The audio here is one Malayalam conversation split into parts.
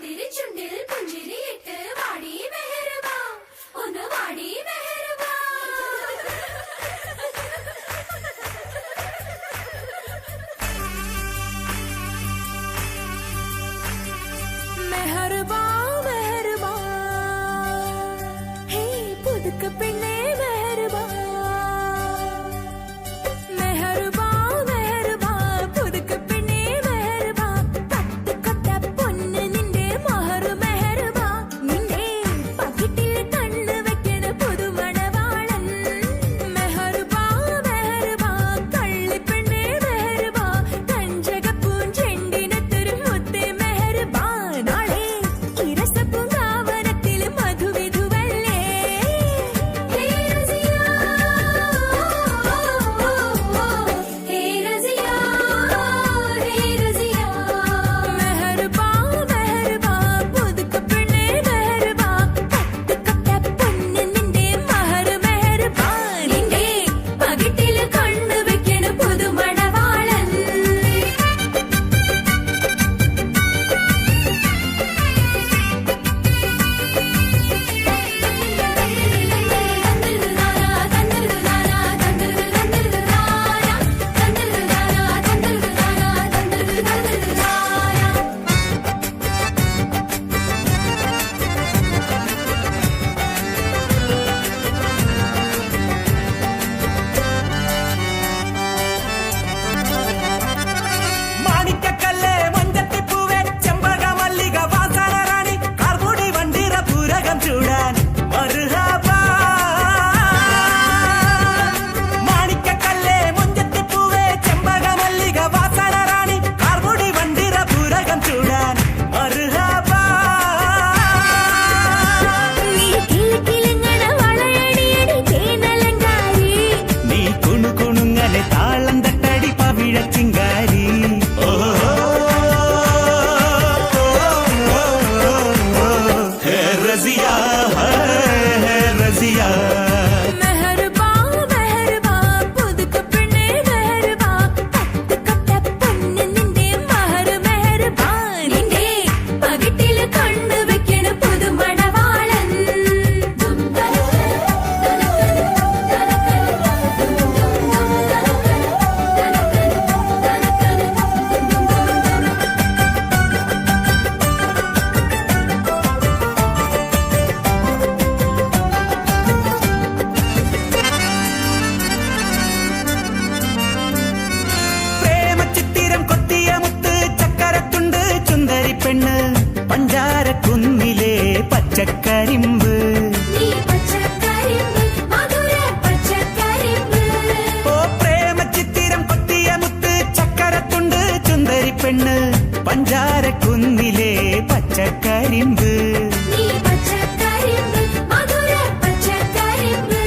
മുന്തിരി ചുണ്ടിൽ പുഞ്ചിരിയിട്ട് വാടി മെഹർബാ ഒന്ന് വാടി മെഹർബാ മെഹർബാ മെഹർബാ ഹേ പുതുക്ക പെണ്ണേ മെഹർബാ മെഹർബാ മെഹർബാ പുതുക്ക പെണ്ണേ മെഹർബാ പത്ത് കൊട്ട പൊന്ന് നിന്റെ മഹർ മെഹർബാ നിന്റെ പകിട്ടിൽ കണ്ണ് വെക്കണ പുതുമണവാളൻ മെഹർബാ മെഹർബാ കള്ളി പെണ്ണേ മെഹർബാ കഞ്ചകപ്പൂൻ ചെണ്ടിനത്തൊരു മുത്തേ മെഹർബാ നാളെ ഇരസപ്പൂങ്കാവനത്തിൽ മധുവിധുവല്ലേ ഹേ റസിയാ ഹേ റസിയാ ഹേ റസിയാ മെഹർബാ മെഹർബാ പുതുക്ക പെണ്ണേ മെഹർബാ പത്ത് കൊട്ട പൊന്ന് നിന്റെ മഹർ മെഹർബാ നിന്റെ പകിട്ടിൽ കണ്ണ് വെക്കണ പുതുമണവാളൻ മാണിക്കക്കല്ലേ മഞ്ചത്തിപ്പൂവേ ചെമ്പകമല്ലിക വാസനറാണി കാർമുടി വണ്ടിറ പൂരകം ചൂടാൻ മർഹബാ മാണിക്കക്കല്ലേ മഞ്ചത്തിപ്പൂവേ ചെമ്പകമല്ലിക വാസനറാണി കാർമുടി വണ്ടിറ പൂരകം ചൂടാൻ മർഹബാ നീ കിലുകിലുങ്ങണ വളയടിയടി തേനലങ്കാരി നീ കുണുകുണുങ്ങലെ താളം തട്ടടി പവിഴച്ചിങ്കാരി ഹേ റസിയാ ഹേ റസിയാ മെഹർബാ മെഹർബാ പുതുക്ക പെണ്ണേ മെഹർബാ പത്ത് കൊട്ട പൊന്ന് നിന്റെ മഹർ മെഹർബാ നിന്റെ പകിട്ടിൽ കണ്ണ് വെക്കണ പുതുമണവാളൻ പ്രേമചിത്തിരം കൊത്തിയ മുത്ത് ചക്കരത്തുണ്ട് ചുന്ദരി പെണ്ണ് പഞ്ചാരക്കുന്നിലെ പച്ചക്കരിമ്പ് നീ പച്ചക്കരിമ്പ് മധുര പച്ചക്കരിമ്പ് ഓ പ്രേമചിത്തിരം കൊത്തിയ മുത്ത് ചക്കരത്തുണ്ട് ചുന്ദരി പെണ്ണ് പഞ്ചാരക്കുന്നിലെ പച്ചക്കരിമ്പ് നീ പച്ചക്കരിമ്പ് മധുര പച്ചക്കരിമ്പ്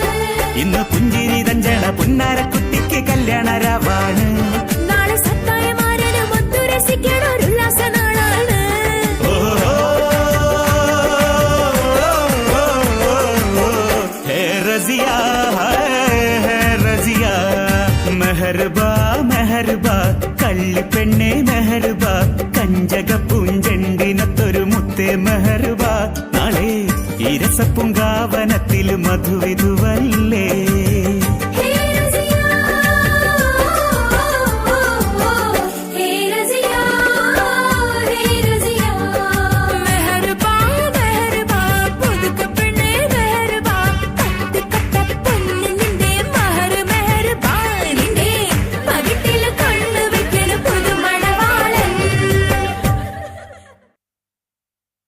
ഇന്ന് പുഞ്ചിരി തഞ്ചണ പുന്നാരക്കുട്ടിക്ക് കല്യാണരാവാണ് നാളെ സത്തായമാരനും ഒത്തു രസിക്കണ ഒരു ഉല്ലാസ നാളാണ് ഹേ റസിയാ ഹേ റസിയാ മെഹർബാ മെഹർബാ കള്ളിപ്പെണ്ണെ മെഹർബാ കഞ്ചക പൂഞ്ചെണ്ടിനത്തൊരു മുത്തേ മെഹർബാ നാളെ ഇരസപ്പുങ്കാവനത്തിൽ മധുവിധുവല്ലേ